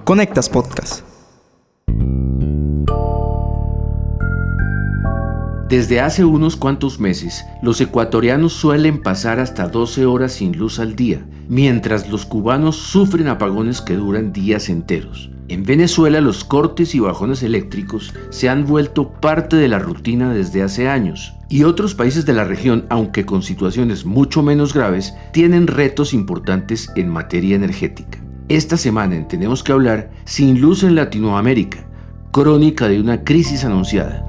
Conectas Podcast. Desde hace unos cuantos meses, los ecuatorianos suelen pasar hasta 12 horas sin luz al día, mientras los cubanos sufren apagones que duran días enteros. En Venezuela, los cortes y bajones eléctricos se han vuelto parte de la rutina desde hace años. Y otros países de la región, aunque con situaciones mucho menos graves, tienen retos importantes en materia energética. Esta semana en Tenemos que hablar, sin luz en Latinoamérica, crónica de una crisis anunciada.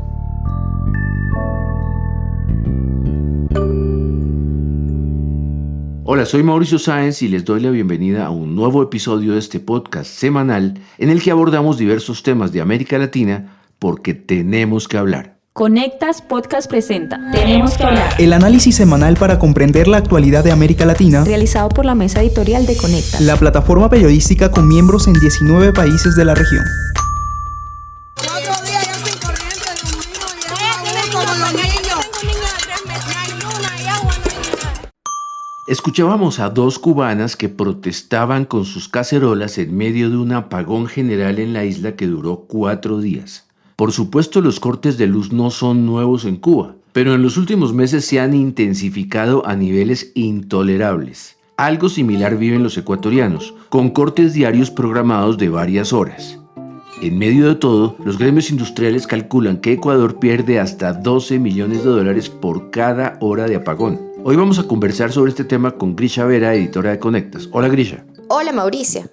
Hola, soy Mauricio Sáenz y les doy la bienvenida a un nuevo episodio de este podcast semanal en el que abordamos diversos temas de América Latina porque tenemos que hablar. Conectas Podcast presenta Tenemos que hablar. El análisis semanal para comprender la actualidad de América Latina, Realizado por la mesa editorial de Conectas, la plataforma periodística con miembros en 19 países de la región. Escuchábamos a dos cubanas que protestaban con sus cacerolas en medio de un apagón general en la isla que duró 4 días. Por supuesto, los cortes de luz no son nuevos en Cuba, pero en los últimos meses se han intensificado a niveles intolerables. Algo similar viven los ecuatorianos, con cortes diarios programados de varias horas. En medio de todo, los gremios industriales calculan que Ecuador pierde hasta $12 millones por cada hora de apagón. Hoy vamos a conversar sobre este tema con Grisha Vera, editora de Conectas. Hola, Grisha. Hola, Mauricio.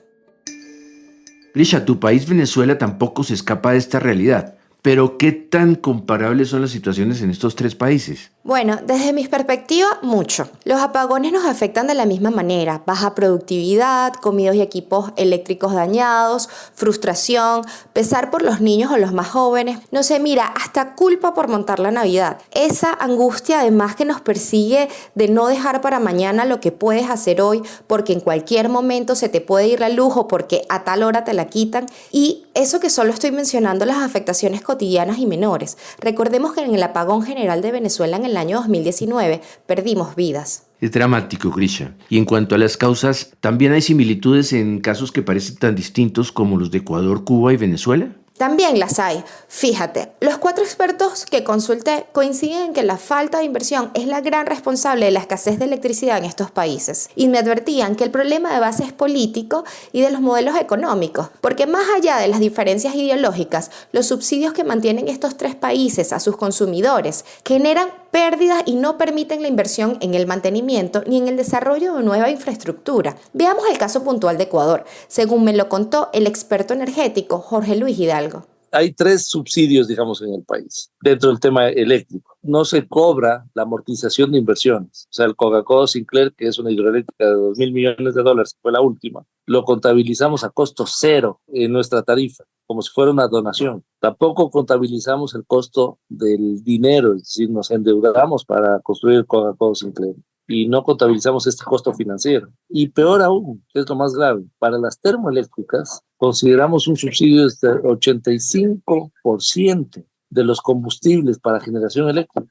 Grisha, tu país Venezuela tampoco se escapa de esta realidad. Pero, ¿qué tan comparables son las situaciones en estos 3 países? Bueno, desde mi perspectiva, mucho. Los apagones nos afectan de la misma manera. Baja productividad, comidos y equipos eléctricos dañados, frustración, pesar por los niños o los más jóvenes. No sé, mira, hasta culpa por montar la Navidad. Esa angustia además que nos persigue de no dejar para mañana lo que puedes hacer hoy porque en cualquier momento se te puede ir la luz o porque a tal hora te la quitan. Y eso que solo estoy mencionando las afectaciones cotidianas y menores. Recordemos que en el apagón general de Venezuela en el año 2019 perdimos vidas. Es dramático, Grisha. Y en cuanto a las causas, ¿también hay similitudes en casos que parecen tan distintos como los de Ecuador, Cuba y Venezuela? También las hay. Fíjate, los 4 expertos que consulté coinciden en que la falta de inversión es la gran responsable de la escasez de electricidad en estos países. Y me advertían que el problema de base es político y de los modelos económicos, porque más allá de las diferencias ideológicas, los subsidios que mantienen estos 3 países a sus consumidores generan pérdidas y no permiten la inversión en el mantenimiento ni en el desarrollo de nueva infraestructura. Veamos el caso puntual de Ecuador, según me lo contó el experto energético Jorge Luis Hidalgo. Hay 3 subsidios, digamos, en el país, dentro del tema eléctrico. No se cobra la amortización de inversiones. O sea, el Coca-Cola Sinclair, que es una hidroeléctrica de $2.000 millones, que fue la última, lo contabilizamos a costo cero en nuestra tarifa, como si fuera una donación. Tampoco contabilizamos el costo del dinero, es decir, nos endeudamos para construir el Coca-Cola Sinclair y no contabilizamos este costo financiero. Y peor aún, que es lo más grave, para las termoeléctricas consideramos un subsidio de 85% de los combustibles para generación eléctrica.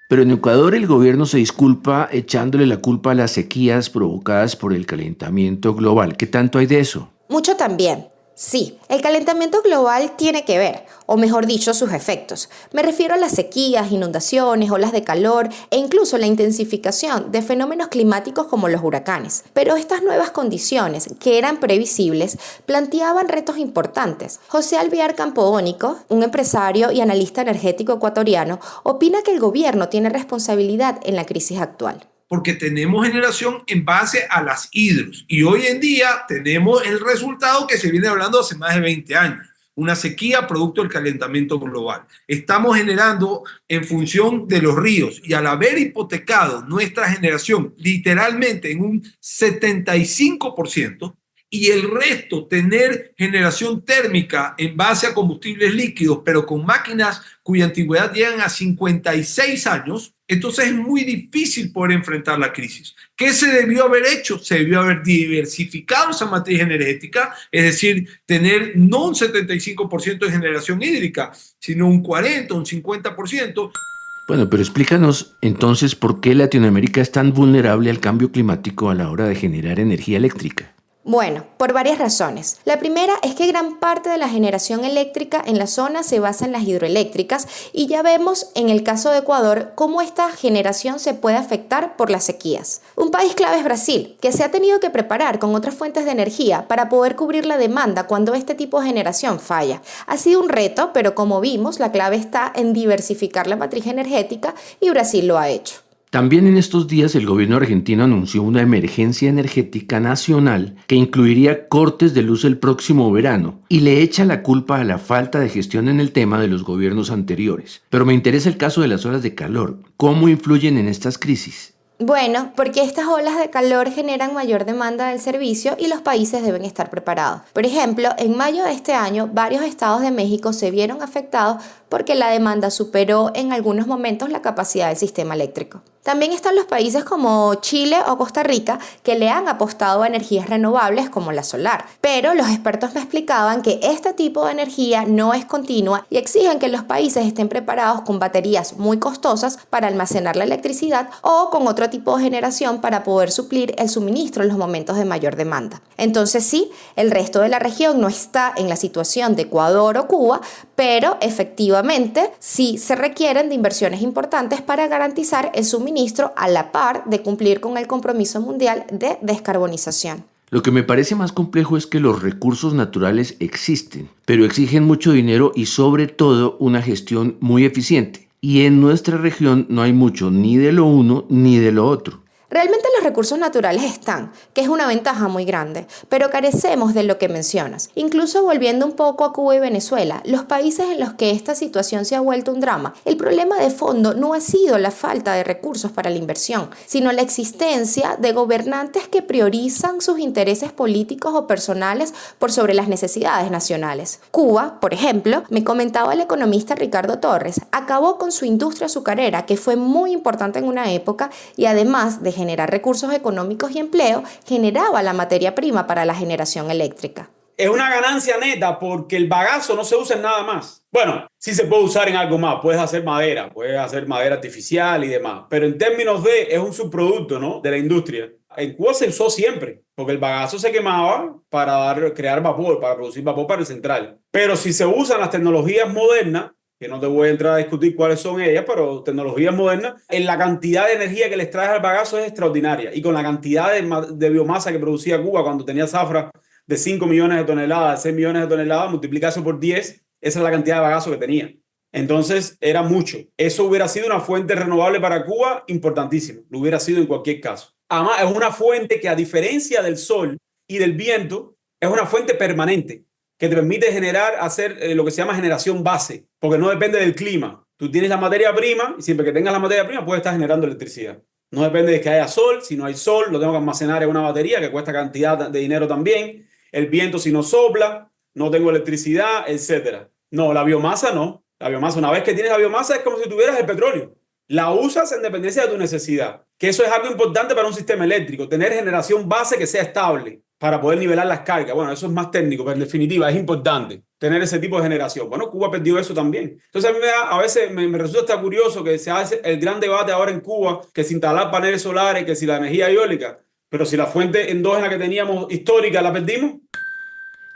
Pero en Ecuador el gobierno se disculpa echándole la culpa a las sequías provocadas por el calentamiento global. ¿Qué tanto hay de eso? Mucho también. Sí, el calentamiento global tiene que ver, o mejor dicho, sus efectos. Me refiero a las sequías, inundaciones, olas de calor e incluso la intensificación de fenómenos climáticos como los huracanes. Pero estas nuevas condiciones, que eran previsibles, planteaban retos importantes. José Alvear Campodónico, un empresario y analista energético ecuatoriano, opina que el gobierno tiene responsabilidad en la crisis actual. Porque tenemos generación en base a las hidros. Y hoy en día tenemos el resultado que se viene hablando hace más de 20 años. Una sequía producto del calentamiento global. Estamos generando en función de los ríos y al haber hipotecado nuestra generación literalmente en un 75%, y el resto tener generación térmica en base a combustibles líquidos, pero con máquinas cuya antigüedad llegan a 56 años, entonces es muy difícil poder enfrentar la crisis. ¿Qué se debió haber hecho? Se debió haber diversificado esa matriz energética, es decir, tener no un 75% de generación hídrica, sino un 40%, un 50%. Bueno, pero explícanos entonces por qué Latinoamérica es tan vulnerable al cambio climático a la hora de generar energía eléctrica. Bueno, por varias razones. La primera es que gran parte de la generación eléctrica en la zona se basa en las hidroeléctricas y ya vemos en el caso de Ecuador cómo esta generación se puede afectar por las sequías. Un país clave es Brasil, que se ha tenido que preparar con otras fuentes de energía para poder cubrir la demanda cuando este tipo de generación falla. Ha sido un reto, pero como vimos, la clave está en diversificar la matriz energética y Brasil lo ha hecho. También en estos días el gobierno argentino anunció una emergencia energética nacional que incluiría cortes de luz el próximo verano y le echa la culpa a la falta de gestión en el tema de los gobiernos anteriores. Pero me interesa el caso de las olas de calor. ¿Cómo influyen en estas crisis? Bueno, porque estas olas de calor generan mayor demanda del servicio y los países deben estar preparados. Por ejemplo, en mayo de este año, varios estados de México se vieron afectados porque la demanda superó en algunos momentos la capacidad del sistema eléctrico. También están los países como Chile o Costa Rica que le han apostado a energías renovables como la solar. Pero los expertos me explicaban que este tipo de energía no es continua y exigen que los países estén preparados con baterías muy costosas para almacenar la electricidad o con otro tipo de generación para poder suplir el suministro en los momentos de mayor demanda. Entonces sí, el resto de la región no está en la situación de Ecuador o Cuba, pero efectivamente sí se requieren de inversiones importantes para garantizar el suministro a la par de cumplir con el compromiso mundial de descarbonización. Lo que me parece más complejo es que los recursos naturales existen, pero exigen mucho dinero y sobre todo una gestión muy eficiente. Y en nuestra región no hay mucho ni de lo uno ni de lo otro. Realmente los recursos naturales están, que es una ventaja muy grande, pero carecemos de lo que mencionas. Incluso volviendo un poco a Cuba y Venezuela, los países en los que esta situación se ha vuelto un drama, el problema de fondo no ha sido la falta de recursos para la inversión, sino la existencia de gobernantes que priorizan sus intereses políticos o personales por sobre las necesidades nacionales. Cuba, por ejemplo, me comentaba el economista Ricardo Torres, acabó con su industria azucarera, que fue muy importante en una época y además de generar recursos económicos y empleo, generaba la materia prima para la generación eléctrica. Es una ganancia neta porque el bagazo no se usa en nada más. Bueno, sí se puede usar en algo más. Puedes hacer madera artificial y demás. Pero en términos es un subproducto, ¿no?, de la industria. En Cuba se usó siempre, porque el bagazo se quemaba para crear vapor, para producir vapor para el central. Pero si se usan las tecnologías modernas, que no te voy a entrar a discutir cuáles son ellas, pero tecnologías modernas, en la cantidad de energía que les trae al bagazo es extraordinaria. Y con la cantidad de biomasa que producía Cuba cuando tenía zafra de 5 millones de toneladas, 6 millones de toneladas, multiplica eso por 10, esa es la cantidad de bagazo que tenía. Entonces era mucho. Eso hubiera sido una fuente renovable para Cuba importantísima. Lo hubiera sido en cualquier caso. Además, es una fuente que, a diferencia del sol y del viento, es una fuente permanente que te permite hacer lo que se llama generación base, porque no depende del clima. Tú tienes la materia prima y siempre que tengas la materia prima puedes estar generando electricidad. No depende de que haya sol. Si no hay sol, lo tengo que almacenar en una batería que cuesta cantidad de dinero también. El viento, si no sopla, no tengo electricidad, etc. No, la biomasa no. La biomasa, una vez que tienes la biomasa, es como si tuvieras el petróleo. La usas en dependencia de tu necesidad. Que eso es algo importante para un sistema eléctrico. Tener generación base que sea estable para poder nivelar las cargas. Bueno, eso es más técnico, pero en definitiva es importante tener ese tipo de generación. Bueno, Cuba perdió eso también. Entonces a veces me resulta curioso que se hace el gran debate ahora en Cuba, que si instalar paneles solares, que si la energía eólica, pero si la fuente endógena que teníamos histórica la perdimos.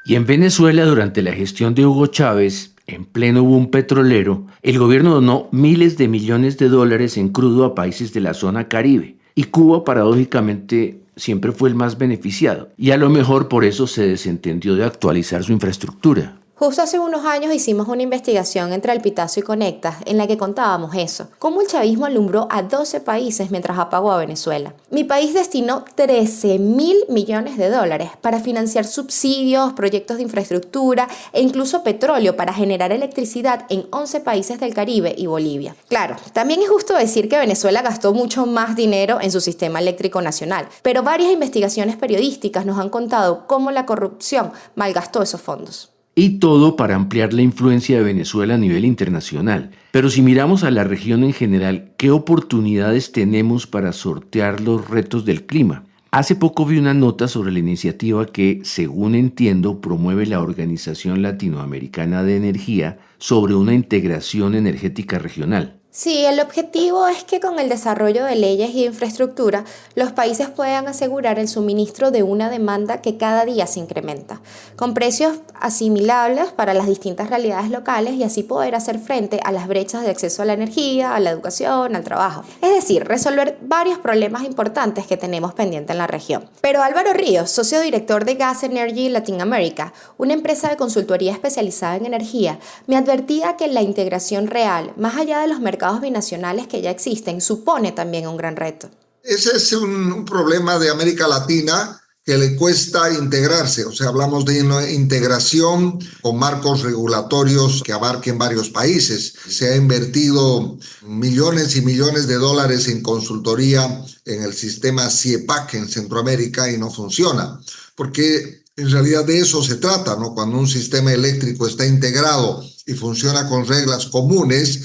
Y en Venezuela, durante la gestión de Hugo Chávez, en pleno boom petrolero, el gobierno donó miles de millones de dólares en crudo a países de la zona Caribe. Y Cuba, paradójicamente, siempre fue el más beneficiado. Y a lo mejor por eso se desentendió de actualizar su infraestructura. Justo hace unos años hicimos una investigación entre Alpitazo y Conectas en la que contábamos eso, cómo el chavismo alumbró a 12 países mientras apagó a Venezuela. Mi país destinó 13.000 millones de dólares para financiar subsidios, proyectos de infraestructura e incluso petróleo para generar electricidad en 11 países del Caribe y Bolivia. Claro, también es justo decir que Venezuela gastó mucho más dinero en su sistema eléctrico nacional, pero varias investigaciones periodísticas nos han contado cómo la corrupción malgastó esos fondos. Y todo para ampliar la influencia de Venezuela a nivel internacional. Pero si miramos a la región en general, ¿qué oportunidades tenemos para sortear los retos del clima? Hace poco vi una nota sobre la iniciativa que, según entiendo, promueve la Organización Latinoamericana de Energía sobre una integración energética regional. Sí, el objetivo es que con el desarrollo de leyes y infraestructura, los países puedan asegurar el suministro de una demanda que cada día se incrementa, con precios asimilables para las distintas realidades locales y así poder hacer frente a las brechas de acceso a la energía, a la educación, al trabajo. Es decir, resolver varios problemas importantes que tenemos pendiente en la región. Pero Álvaro Ríos, socio director de Gas Energy Latin America, una empresa de consultoría especializada en energía, me advertía que la integración real, más allá de los mercados binacionales que ya existen, supone también un gran reto. Ese es un problema de América Latina que le cuesta integrarse. O sea, hablamos de una integración con marcos regulatorios que abarquen varios países. Se ha invertido millones y millones de dólares en consultoría en el sistema CIEPAC en Centroamérica y no funciona. Porque en realidad de eso se trata, ¿no? Cuando un sistema eléctrico está integrado y funciona con reglas comunes,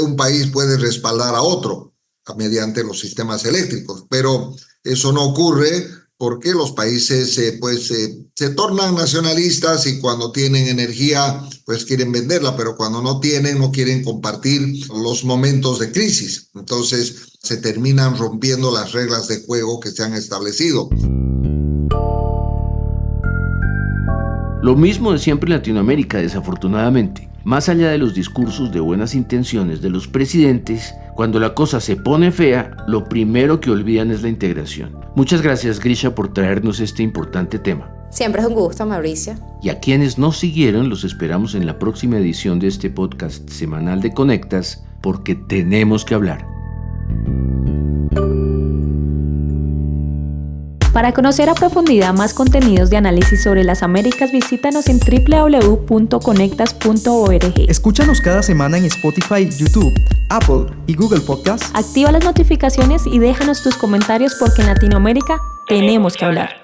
un país puede respaldar a otro mediante los sistemas eléctricos, pero eso no ocurre porque los países se tornan nacionalistas y cuando tienen energía pues quieren venderla, pero cuando no tienen no quieren compartir los momentos de crisis. Entonces se terminan rompiendo las reglas de juego que se han establecido. Lo mismo de siempre en Latinoamérica, desafortunadamente. Más allá de los discursos de buenas intenciones de los presidentes, cuando la cosa se pone fea, lo primero que olvidan es la integración. Muchas gracias, Grisha, por traernos este importante tema. Siempre es un gusto, Mauricio. Y a quienes nos siguieron, los esperamos en la próxima edición de este podcast semanal de Conectas, porque tenemos que hablar. Para conocer a profundidad más contenidos de análisis sobre las Américas, visítanos en www.conectas.org. Escúchanos cada semana en Spotify, YouTube, Apple y Google Podcasts. Activa las notificaciones y déjanos tus comentarios porque en Latinoamérica tenemos que hablar.